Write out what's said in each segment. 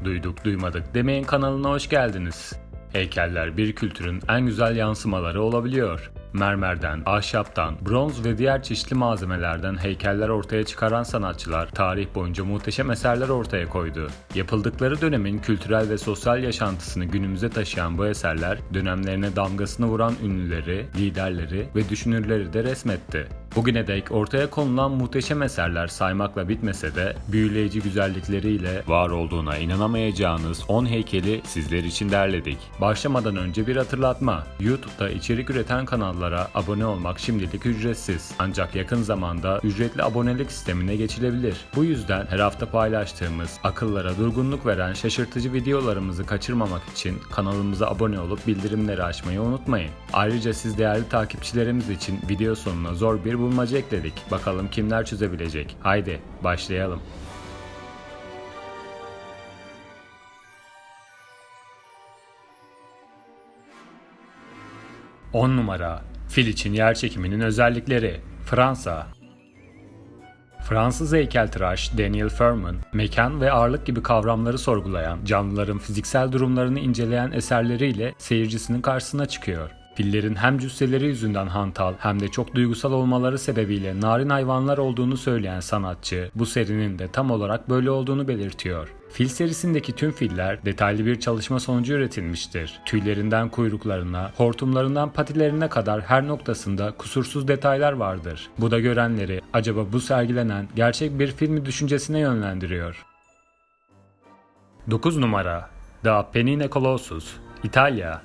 Duyduk duymadık demeyin kanalına hoş geldiniz. Heykeller bir kültürün en güzel yansımaları olabiliyor. Mermerden, ahşaptan, bronz ve diğer çeşitli malzemelerden heykeller ortaya çıkaran sanatçılar tarih boyunca muhteşem eserler ortaya koydu. Yapıldıkları dönemin kültürel ve sosyal yaşantısını günümüze taşıyan bu eserler dönemlerine damgasını vuran ünlüleri, liderleri ve düşünürleri de resmetti. Bugüne dek ortaya konulan muhteşem eserler saymakla bitmese de büyüleyici güzellikleriyle var olduğuna inanamayacağınız 10 heykeli sizler için derledik. Başlamadan önce bir hatırlatma. YouTube'da içerik üreten kanallara abone olmak şimdilik ücretsiz. Ancak yakın zamanda ücretli abonelik sistemine geçilebilir. Bu yüzden her hafta paylaştığımız akıllara durgunluk veren şaşırtıcı videolarımızı kaçırmamak için kanalımıza abone olup bildirimleri açmayı unutmayın. Ayrıca siz değerli takipçilerimiz için video sonuna zor bir bulmaca ekledik. Bakalım kimler çözebilecek? Haydi başlayalım. On numara. Fil için yerçekiminin özellikleri. Fransa. Fransız heykeltıraş Daniel Firmin, mekan ve ağırlık gibi kavramları sorgulayan, canlıların fiziksel durumlarını inceleyen eserleriyle seyircisinin karşısına çıkıyor. Fillerin hem cüsseleri yüzünden hantal hem de çok duygusal olmaları sebebiyle narin hayvanlar olduğunu söyleyen sanatçı, bu serinin de tam olarak böyle olduğunu belirtiyor. Fil serisindeki tüm filler detaylı bir çalışma sonucu üretilmiştir. Tüylerinden kuyruklarına, hortumlarından patilerine kadar her noktasında kusursuz detaylar vardır. Bu da görenleri acaba bu sergilenen gerçek bir fil mi düşüncesine yönlendiriyor. 9 numara. The Apennine Colossus, İtalya.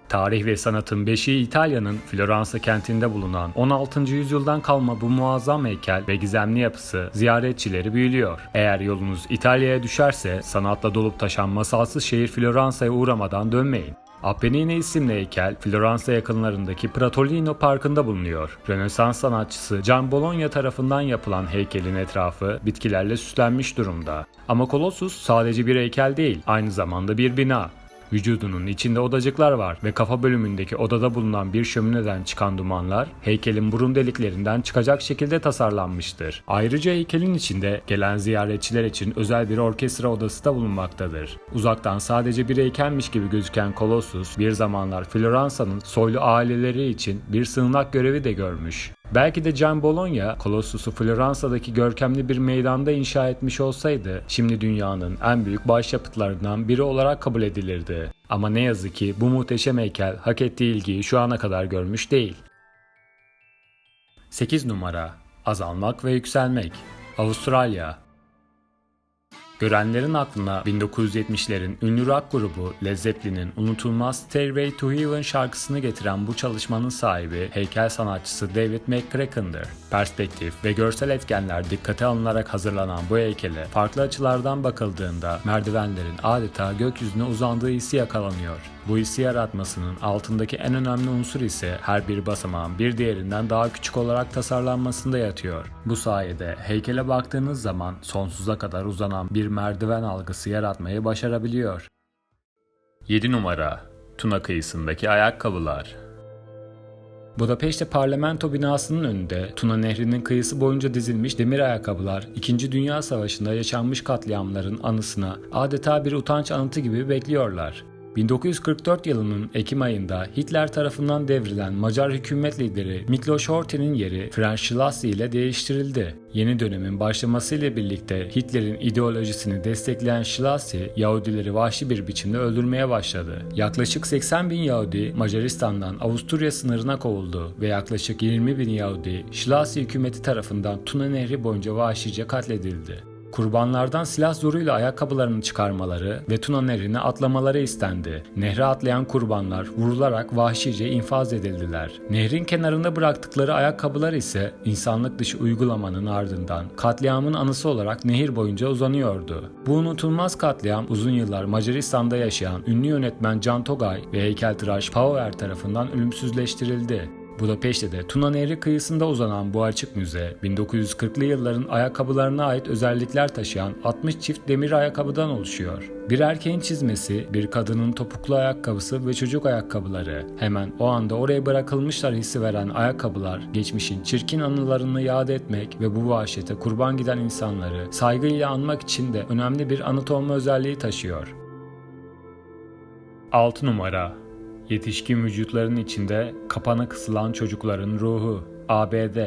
Tarih ve sanatın beşiği İtalya'nın Floransa kentinde bulunan 16. yüzyıldan kalma bu muazzam heykel ve gizemli yapısı ziyaretçileri büyülüyor. Eğer yolunuz İtalya'ya düşerse sanatla dolup taşan masalsız şehir Floransa'ya uğramadan dönmeyin. Apennine isimli heykel Floransa yakınlarındaki Pratolino Parkı'nda bulunuyor. Rönesans sanatçısı Gian Bologna tarafından yapılan heykelin etrafı bitkilerle süslenmiş durumda. Ama Colossus sadece bir heykel değil, aynı zamanda bir bina. Vücudunun içinde odacıklar var ve kafa bölümündeki odada bulunan bir şömineden çıkan dumanlar heykelin burun deliklerinden çıkacak şekilde tasarlanmıştır. Ayrıca heykelin içinde gelen ziyaretçiler için özel bir orkestra odası da bulunmaktadır. Uzaktan sadece bir heykelmiş gibi gözüken Colossus bir zamanlar Floransa'nın soylu aileleri için bir sığınak görevi de görmüş. Belki de Gian Bologna, Colossus'u Floransa'daki görkemli bir meydanda inşa etmiş olsaydı, şimdi dünyanın en büyük başyapıtlarından biri olarak kabul edilirdi. Ama ne yazık ki bu muhteşem heykel hak ettiği ilgiyi şu ana kadar görmüş değil. 8 numara. Azalmak ve yükselmek. Avustralya. Görenlerin aklına 1970'lerin ünlü rock grubu Led Zeppelin'in unutulmaz Stairway to Heaven şarkısını getiren bu çalışmanın sahibi heykel sanatçısı David McCracken'dır. Perspektif ve görsel etkenler dikkate alınarak hazırlanan bu heykele farklı açılardan bakıldığında merdivenlerin adeta gökyüzüne uzandığı hissi yakalanıyor. Bu hissi yaratmasının altındaki en önemli unsur ise her bir basamağın bir diğerinden daha küçük olarak tasarlanmasında yatıyor. Bu sayede heykele baktığınız zaman sonsuza kadar uzanan bir merdiven algısı yaratmayı başarabiliyor. 7 numara. Tuna kıyısındaki ayakkabılar. Budapeşte parlamento binasının önünde Tuna Nehri'nin kıyısı boyunca dizilmiş demir ayakkabılar, 2. Dünya Savaşı'nda yaşanmış katliamların anısına adeta bir utanç anıtı gibi bekliyorlar. 1944 yılının Ekim ayında Hitler tarafından devrilen Macar hükümet lideri Miklos Horthy'nin yeri Franz Schlassi ile değiştirildi. Yeni dönemin başlamasıyla birlikte Hitler'in ideolojisini destekleyen Schlassi, Yahudileri vahşi bir biçimde öldürmeye başladı. Yaklaşık 80 bin Yahudi Macaristan'dan Avusturya sınırına kovuldu ve yaklaşık 20 bin Yahudi Schlassi hükümeti tarafından Tuna Nehri boyunca vahşice katledildi. Kurbanlardan silah zoruyla ayakkabılarını çıkarmaları ve Tuna Nehri'ne atlamaları istendi. Nehre atlayan kurbanlar vurularak vahşice infaz edildiler. Nehrin kenarında bıraktıkları ayakkabılar ise insanlık dışı uygulamanın ardından katliamın anısı olarak nehir boyunca uzanıyordu. Bu unutulmaz katliam uzun yıllar Macaristan'da yaşayan ünlü yönetmen Can Togay ve heykeltıraş Pauer tarafından ölümsüzleştirildi. Budapeşte'de Tuna Nehri kıyısında uzanan bu açık müze, 1940'lı yılların ayakkabılarına ait özellikler taşıyan 60 çift demir ayakkabıdan oluşuyor. Bir erkeğin çizmesi, bir kadının topuklu ayakkabısı ve çocuk ayakkabıları. Hemen o anda oraya bırakılmışlar hissi veren ayakkabılar, geçmişin çirkin anılarını yad etmek ve bu vahşete kurban giden insanları saygıyla anmak için de önemli bir anıt olma özelliği taşıyor. 6 numara. Yetişkin vücutların içinde kapana kısılan çocukların ruhu. ABD.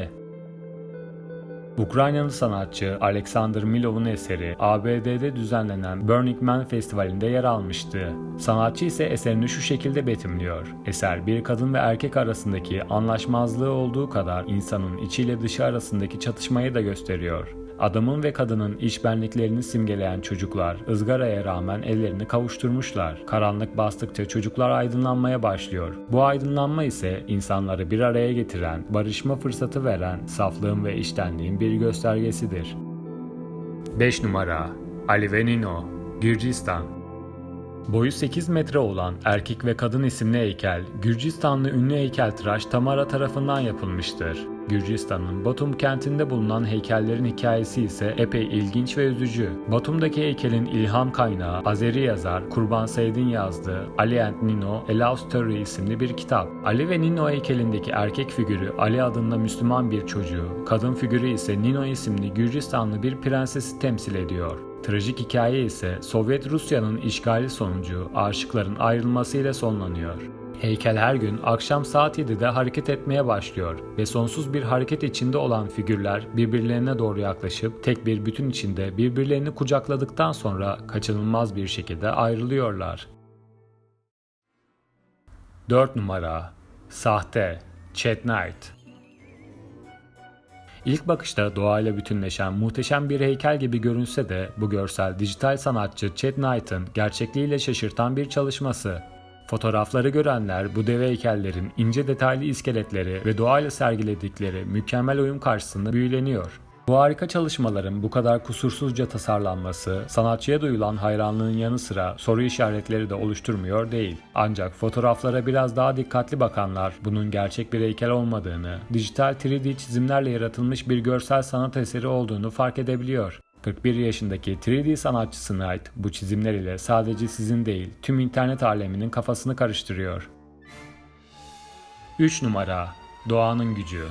Ukraynalı sanatçı Alexander Milov'un eseri ABD'de düzenlenen Burning Man Festivali'nde yer almıştı. Sanatçı ise eserini şu şekilde betimliyor. Eser bir kadın ve erkek arasındaki anlaşmazlığı olduğu kadar insanın içiyle dışı arasındaki çatışmayı da gösteriyor. Adamın ve kadının içbenliklerini simgeleyen çocuklar ızgaraya rağmen ellerini kavuşturmuşlar. Karanlık bastıkça çocuklar aydınlanmaya başlıyor. Bu aydınlanma ise insanları bir araya getiren, barışma fırsatı veren saflığın ve içtenliğin bir göstergesidir. 5 numara. Ali ve Nino, Gürcistan. Boyu 8 metre olan Erkek ve Kadın isimli heykel, Gürcistanlı ünlü heykeltıraş Tamara tarafından yapılmıştır. Gürcistan'ın Batum kentinde bulunan heykellerin hikayesi ise epey ilginç ve üzücü. Batum'daki heykelin ilham kaynağı Azeri yazar Kurban Said'in yazdığı Ali and Nino A Love Story isimli bir kitap. Ali ve Nino heykelindeki erkek figürü Ali adında Müslüman bir çocuğu, kadın figürü ise Nino isimli Gürcistanlı bir prensesi temsil ediyor. Trajik hikaye ise Sovyet Rusya'nın işgali sonucu aşıkların ayrılmasıyla sonlanıyor. Heykel her gün akşam saat 7'de hareket etmeye başlıyor ve sonsuz bir hareket içinde olan figürler birbirlerine doğru yaklaşıp tek bir bütün içinde birbirlerini kucakladıktan sonra kaçınılmaz bir şekilde ayrılıyorlar. 4 numara. Sahte, Chet Knight. İlk bakışta doğayla bütünleşen muhteşem bir heykel gibi görünse de bu görsel dijital sanatçı Chet Knight'ın gerçekliğiyle şaşırtan bir çalışması. Fotoğrafları görenler bu dev heykellerin ince detaylı iskeletleri ve doğayla sergiledikleri mükemmel uyum karşısında büyüleniyor. Bu harika çalışmaların bu kadar kusursuzca tasarlanması, sanatçıya duyulan hayranlığın yanı sıra soru işaretleri de oluşturmuyor değil. Ancak fotoğraflara biraz daha dikkatli bakanlar bunun gerçek bir heykel olmadığını, dijital 3D çizimlerle yaratılmış bir görsel sanat eseri olduğunu fark edebiliyor. 41 yaşındaki 3D sanatçısı Knight bu çizimler ile sadece sizin değil, tüm internet aleminin kafasını karıştırıyor. 3 numara. Doğanın gücü.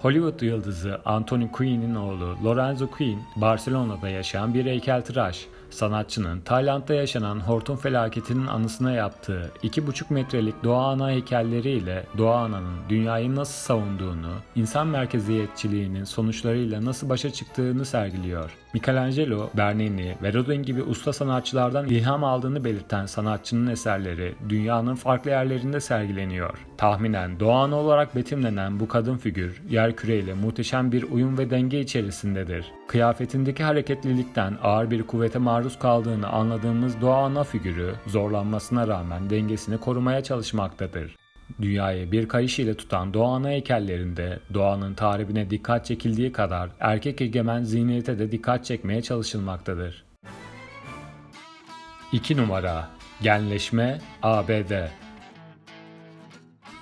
Hollywood yıldızı Anthony Quinn'in oğlu Lorenzo Quinn, Barcelona'da yaşayan bir heykeltıraş. Sanatçının Tayland'da yaşanan hortum felaketinin anısına yaptığı 2,5 metrelik doğa ana heykelleriyle doğa ananın dünyayı nasıl savunduğunu, insan merkeziyetçiliğinin sonuçlarıyla nasıl başa çıktığını sergiliyor. Michelangelo, Bernini ve Rodin gibi usta sanatçılardan ilham aldığını belirten sanatçının eserleri dünyanın farklı yerlerinde sergileniyor. Tahminen doğa ana olarak betimlenen bu kadın figür, yerküreyle muhteşem bir uyum ve denge içerisindedir. Kıyafetindeki hareketlilikten ağır bir kuvvete maruz kaldığını anladığımız doğa ana figürü zorlanmasına rağmen dengesini korumaya çalışmaktadır. Dünyayı bir kayış ile tutan doğa ana heykellerinde doğanın tahribine dikkat çekildiği kadar erkek egemen zihniyete de dikkat çekmeye çalışılmaktadır. 2 numara. Genleşme, ABD.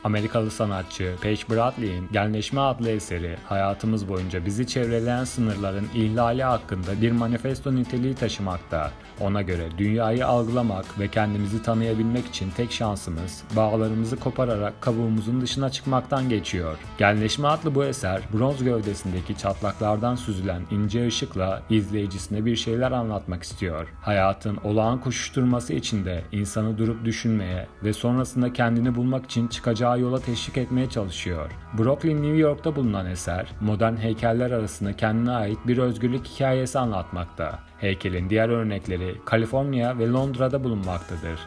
Amerikalı sanatçı Paige Bradley'in Genleşme adlı eseri hayatımız boyunca bizi çevreleyen sınırların ihlali hakkında bir manifesto niteliği taşımakta. Ona göre dünyayı algılamak ve kendimizi tanıyabilmek için tek şansımız bağlarımızı kopararak kabuğumuzun dışına çıkmaktan geçiyor. Genleşme adlı bu eser bronz gövdesindeki çatlaklardan süzülen ince ışıkla izleyicisine bir şeyler anlatmak istiyor. Hayatın olağan koşuşturması içinde insanı durup düşünmeye ve sonrasında kendini bulmak için çıkacağı yola teşvik etmeye çalışıyor. Brooklyn, New York'ta bulunan eser, modern heykeller arasında kendine ait bir özgürlük hikayesi anlatmakta. Heykelin diğer örnekleri Kaliforniya ve Londra'da bulunmaktadır.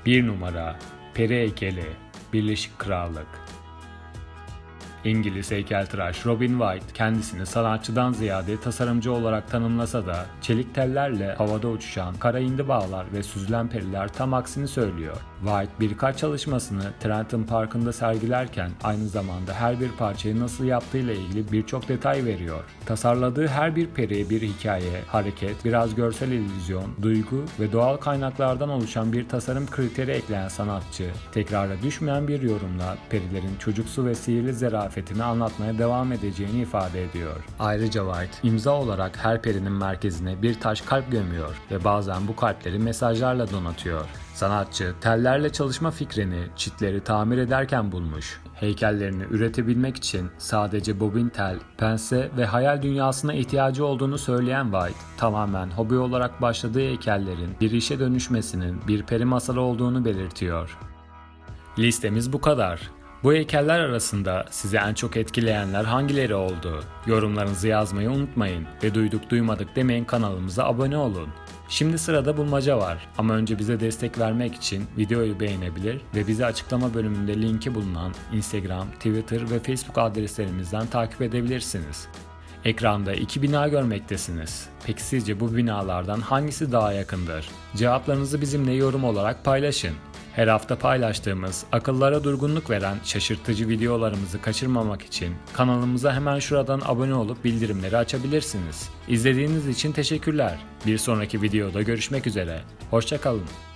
1 numara. Peri heykeli, Birleşik Krallık. İngiliz heykeltıraş Robin White kendisini sanatçıdan ziyade tasarımcı olarak tanımlasa da çelik tellerle havada uçuşan kara hindibağlar ve süzülen periler tam aksini söylüyor. White birkaç çalışmasını Trenton Parkı'nda sergilerken aynı zamanda her bir parçayı nasıl yaptığıyla ilgili birçok detay veriyor. Tasarladığı her bir peri bir hikaye, hareket, biraz görsel illüzyon, duygu ve doğal kaynaklardan oluşan bir tasarım kriteri ekleyen sanatçı, tekrara düşmeyen bir yorumla perilerin çocuksu ve sihirli zarafetini anlatmaya devam edeceğini ifade ediyor. Ayrıca White, imza olarak her perinin merkezine bir taş kalp gömüyor ve bazen bu kalpleri mesajlarla donatıyor. Sanatçı, tellerle çalışma fikrini çitleri tamir ederken bulmuş. Heykellerini üretebilmek için sadece bobin tel, pense ve hayal dünyasına ihtiyacı olduğunu söyleyen White, tamamen hobi olarak başladığı heykellerin bir işe dönüşmesinin bir peri masalı olduğunu belirtiyor. Listemiz bu kadar. Bu heykeller arasında sizi en çok etkileyenler hangileri oldu? Yorumlarınızı yazmayı unutmayın ve duyduk duymadık demeyin, kanalımıza abone olun. Şimdi sırada bulmaca var ama önce bize destek vermek için videoyu beğenebilir ve bizi açıklama bölümünde linki bulunan Instagram, Twitter ve Facebook adreslerimizden takip edebilirsiniz. Ekranda 2 bina görmektesiniz. Peki sizce bu binalardan hangisi daha yakındır? Cevaplarınızı bizimle yorum olarak paylaşın. Her hafta paylaştığımız akıllara durgunluk veren şaşırtıcı videolarımızı kaçırmamak için kanalımıza hemen şuradan abone olup bildirimleri açabilirsiniz. İzlediğiniz için teşekkürler. Bir sonraki videoda görüşmek üzere. Hoşça kalın.